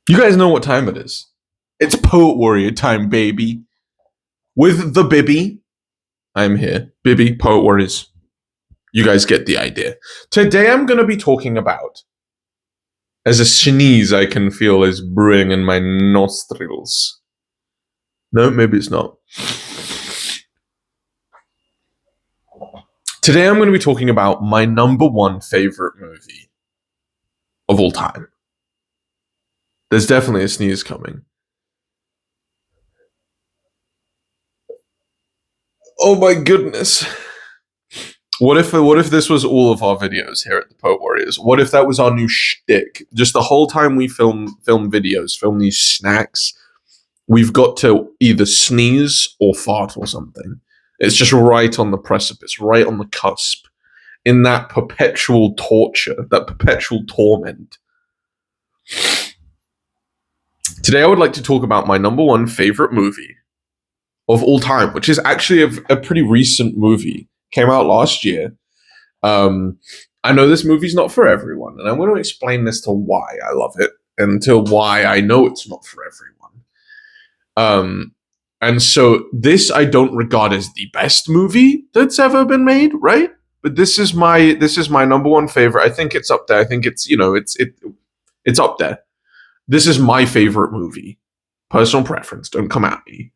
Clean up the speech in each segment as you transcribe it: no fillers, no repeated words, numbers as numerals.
You guys know what time it is. It's Poet Warrior time, baby. With the Bibby, I'm here. Bibby, Poet Warriors. You guys get the idea. Today I'm going to be talking about, as a sneeze I can feel is brewing in my nostrils. No, maybe it's not. Today I'm going to be talking about my number one favorite movie of all time. There's definitely a sneeze coming. Oh my goodness. What if this was all of our videos here at the Poet Warriors? What if that was our new shtick? Just the whole time we film videos, film these snacks, we've got to either sneeze or fart or something. It's just right on the precipice, right on the cusp, in that perpetual torture, that perpetual torment. Today I would like to talk about my number one favorite movie of all time, which is actually a pretty recent movie. Came out last year. I know this movie's not for everyone, and I'm going to explain this to why I love it and to why I know it's not for everyone. And so this I don't regard as the best movie that's ever been made, right? But this is my number one favorite. I think it's up there. I think it's up there. This is my favorite movie. Personal preference. Don't come at me.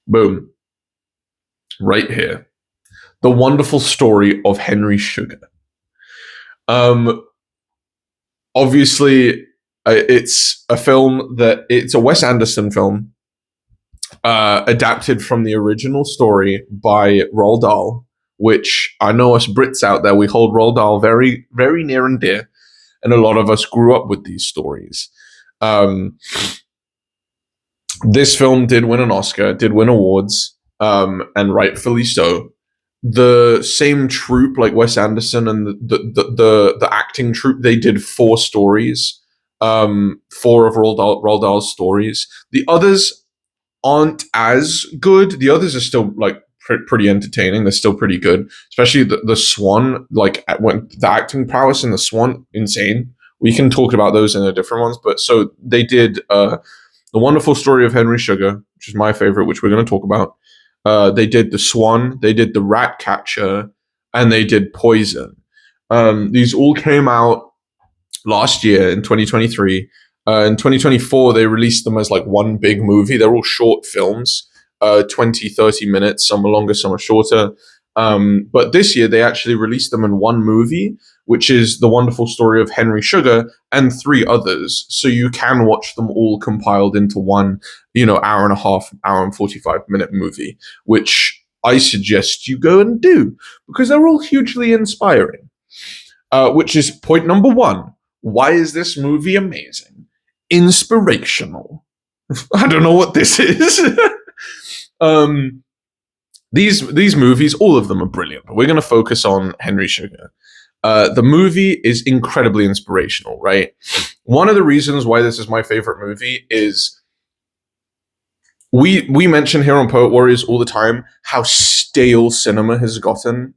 Boom. Right here. The Wonderful Story of Henry Sugar. Obviously, it's a Wes Anderson film, adapted from the original story by Roald Dahl, which I know us Brits out there, we hold Roald Dahl very, very near and dear, and a lot of us grew up with these stories. This film did win an Oscar, did win awards, and rightfully so. The same troupe, like Wes Anderson and the acting troupe, they did four stories, four of Roald Dahl's stories. The others aren't as good. The others are still like pretty entertaining. They're still pretty good, especially the Swan. Like when the acting prowess in the Swan, insane. We can talk about those in the different ones, but so they did The Wonderful Story of Henry Sugar, which is my favorite, which we're going to talk about. They did The Swan, they did The Rat Catcher, and they did Poison. These all came out last year in 2023. In 2024, they released them as like one big movie. They're all short films, 20, 30 minutes. Some are longer, some are shorter. But this year, they actually released them in one movie, which is The Wonderful Story of Henry Sugar, and three others. So you can watch them all compiled into one, hour and a half, hour and 45-minute movie, which I suggest you go and do because they're all hugely inspiring. Which is point number one. Why is this movie amazing? Inspirational. I don't know what this is. These movies, all of them are brilliant, but we're going to focus on Henry Sugar. The movie is incredibly inspirational, right? One of the reasons why this is my favorite movie is we mention here on Poet Warriors all the time how stale cinema has gotten.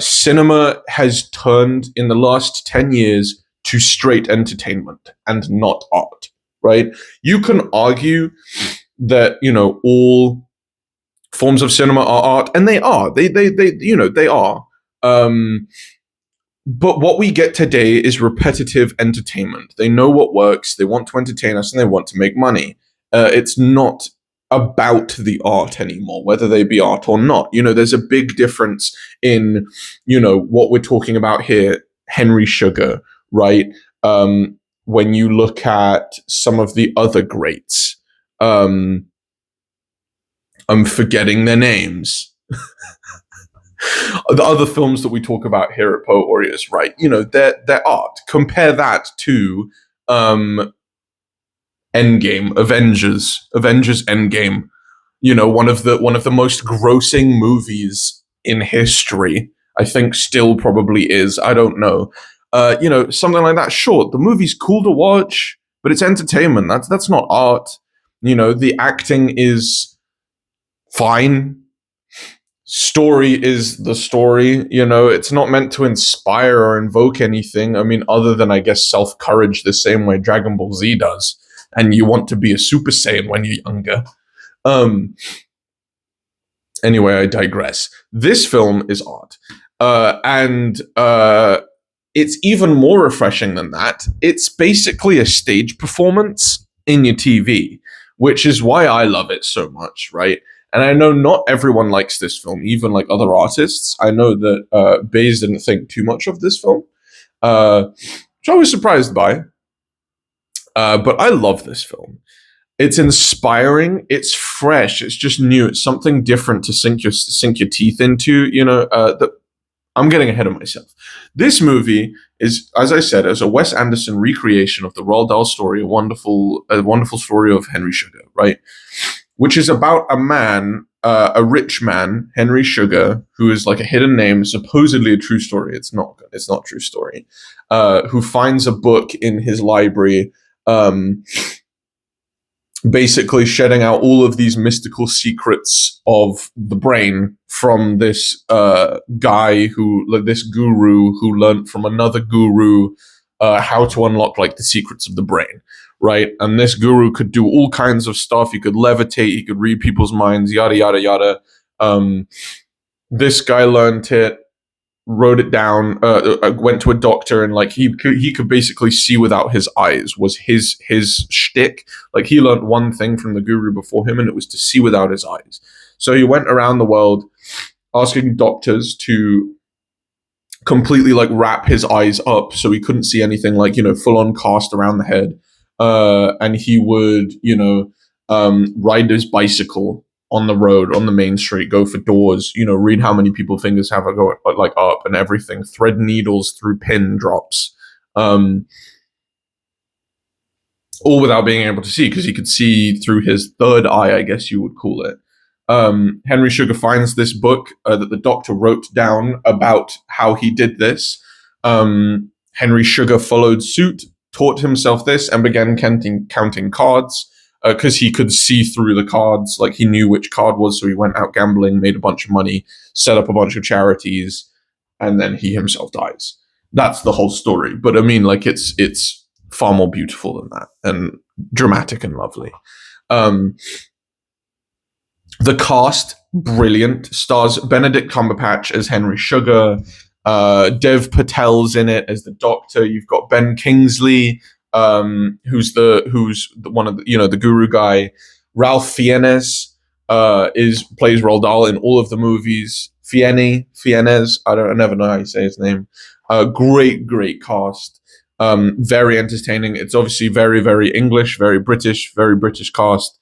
Cinema has turned in the last 10 years to straight entertainment and not art, right? You can argue that, all forms of cinema are art, and they are. They are. But what we get today is repetitive entertainment. They know what works, they want to entertain us, and they want to make money. It's not about the art anymore, whether they be art or not. There's a big difference in, what we're talking about here, Henry Sugar, right? When you look at some of the other greats, I'm forgetting their names. The other films that we talk about here at Poet Warriors, right? They're art. Compare that to Endgame, Avengers Endgame. One of the most grossing movies in history. I think still probably is. I don't know. Something like that. Sure, the movie's cool to watch, but it's entertainment. That's not art. The acting is fine. story is the story. It's not meant to inspire or invoke anything. I mean, other than, I guess, self-courage, the same way Dragon Ball Z does. And you want to be a Super Saiyan when you're younger. Um, anyway, I digress. This film is art. And it's even more refreshing than that. It's basically a stage performance in your TV, which is why I love it so much, right? And I know not everyone likes this film, even like other artists. I know that Baze didn't think too much of this film, which I was surprised by. But I love this film. It's inspiring. It's fresh. It's just new. It's something different to sink your teeth into. I'm getting ahead of myself. This movie is, as I said, as a Wes Anderson recreation of the Roald Dahl story, a wonderful story of Henry Sugar, right? Which is about a man, a rich man, Henry Sugar, who is like a hidden name, supposedly a true story. It's not. It's not a true story. Who finds a book in his library. Basically shedding out all of these mystical secrets of the brain from this this guru who learned from another guru how to unlock like the secrets of the brain, right? And this guru could do all kinds of stuff. He could levitate, he could read people's minds, yada yada yada. This guy learned it, wrote it down, went to a doctor, and like he could basically see without his eyes, was his shtick. Like he learned one thing from the guru before him, and it was to see without his eyes. So he went around the world asking doctors to completely like wrap his eyes up so he couldn't see anything, like full on cast around the head. And he would ride his bicycle on the road, on the main street, go for doors, read how many people fingers have go like up and everything, thread needles through pin drops, all without being able to see, because he could see through his third eye, I guess you would call it. Henry Sugar finds this book that the doctor wrote down about how he did this. Henry Sugar followed suit, taught himself this, and began counting cards. Because he could see through the cards, like he knew which card was, so he went out gambling, made a bunch of money, set up a bunch of charities, and then he himself dies. That's the whole story. But I mean, like it's far more beautiful than that, and dramatic and lovely. The cast, brilliant. Stars Benedict Cumberbatch as Henry Sugar. Dev Patel's in it as the Doctor. You've got Ben Kingsley, who's one of the guru guy. Ralph Fiennes plays Roald Dahl in all of the movies. Fiennes, I never know how you say his name. Great cast. Very entertaining. It's obviously very, very English, very British cast.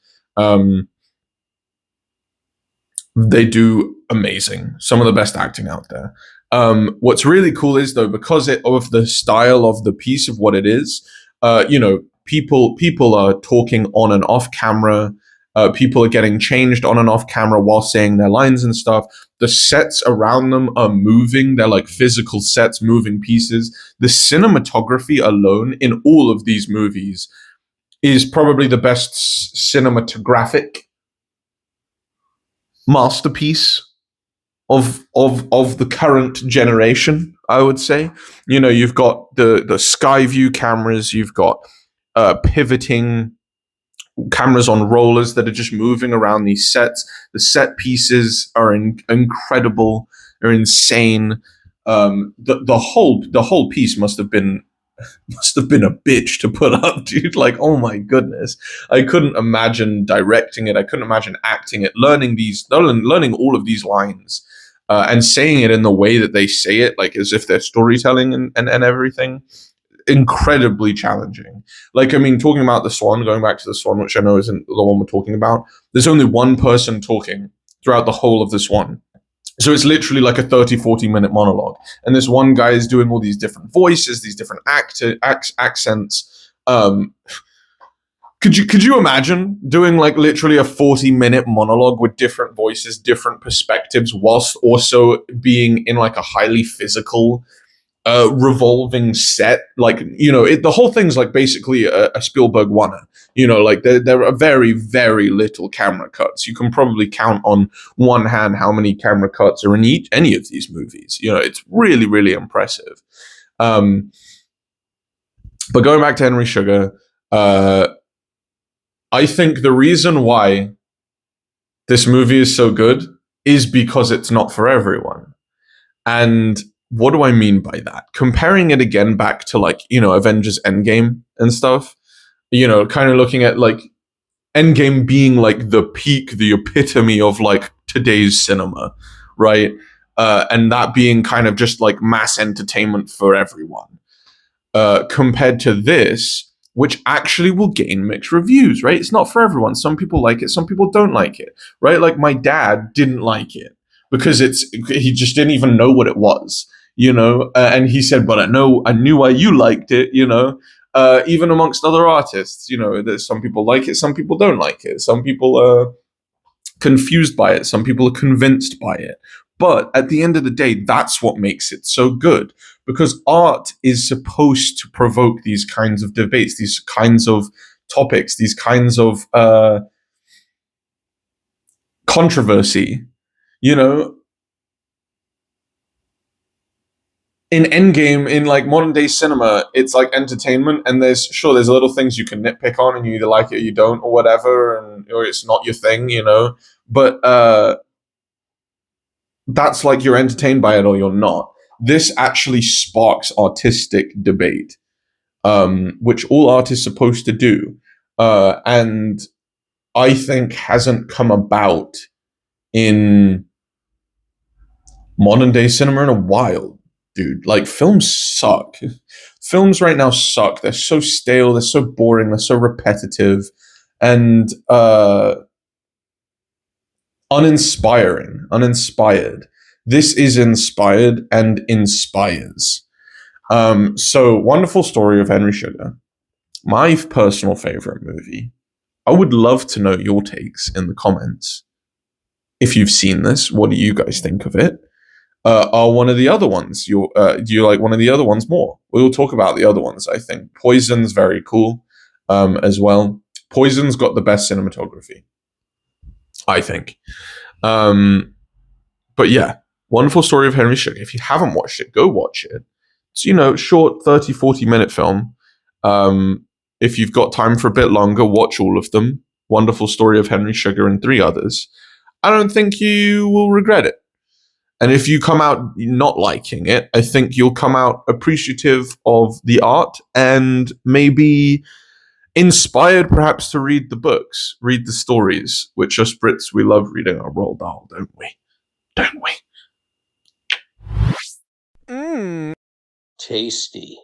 They do amazing. Some of the best acting out there. What's really cool is, though, because of the style of the piece, of what it is, people are talking on and off camera. People are getting changed on and off camera while saying their lines and stuff. The sets around them are moving. They're like physical sets, moving pieces. The cinematography alone in all of these movies is probably the best cinematographic masterpiece of the current generation, I would say. You've got the sky view cameras, you've got pivoting cameras on rollers that are just moving around these sets. The set pieces are incredible, they're insane. The whole piece must have been a bitch to put up, dude. Like, oh my goodness. I couldn't imagine directing it. I couldn't imagine acting it, learning all of these lines, and saying it in the way that they say it, like as if they're storytelling and everything. Incredibly challenging. Like, I mean, talking about the Swan, going back to the Swan, which I know isn't the one we're talking about, there's only one person talking throughout the whole of the Swan. So it's literally like a 30-40 minute monologue. And this one guy is doing all these different voices, these different accents. Could you imagine doing like literally a 40-minute monologue with different voices, different perspectives, whilst also being in like a highly physical revolving set. Like, the whole thing's like basically a Spielberg oneer. Like there are very, very little camera cuts. You can probably count on one hand how many camera cuts are in any of these movies. It's really, really impressive. But going back to Henry Sugar, I think the reason why this movie is so good is because it's not for everyone. And what do I mean by that? Comparing it again back to like, Avengers Endgame and stuff, kind of looking at like Endgame being like the peak, the epitome of like today's cinema, right? And that being kind of just like mass entertainment for everyone. Compared to this, which actually will gain mixed reviews, right? It's not for everyone. Some people like it, some people don't like it, right? Like my dad didn't like it because he just didn't even know what it was, and he said, but I knew why you liked it, even amongst other artists, there's some people like it, some people don't like it, some people are confused by it, some people are convinced by it. But at the end of the day, that's what makes it so good, because art is supposed to provoke these kinds of debates, these kinds of topics, these kinds of controversy. In Endgame, in like modern day cinema, it's like entertainment, and there's little things you can nitpick on, and you either like it or you don't, or whatever, or it's not your thing, But that's like you're entertained by it or you're not. This actually sparks artistic debate, which all art is supposed to do, and I think hasn't come about in modern day cinema in a while, dude. Like films suck. Films right now suck. They're so stale. They're so boring. They're so repetitive, and uninspired. This is inspired and inspires. So, Wonderful Story of Henry Sugar, my personal favorite movie. I would love to know your takes in the comments. If you've seen this, what do you guys think of it? Are one of the other ones do you like one of the other ones more? We'll talk about the other ones. I think Poison's very cool, as well. Poison's got the best cinematography, I think. Um, but yeah, Wonderful Story of Henry Sugar. If you haven't watched it, go watch it. It's, short 30, 40-minute film. If you've got time for a bit longer, watch all of them. Wonderful Story of Henry Sugar and 3 others. I don't think you will regret it. And if you come out not liking it, I think you'll come out appreciative of the art and maybe inspired perhaps to read the books, read the stories, which us Brits, we love reading our Roald Dahl, don't we? Don't we? Tasty.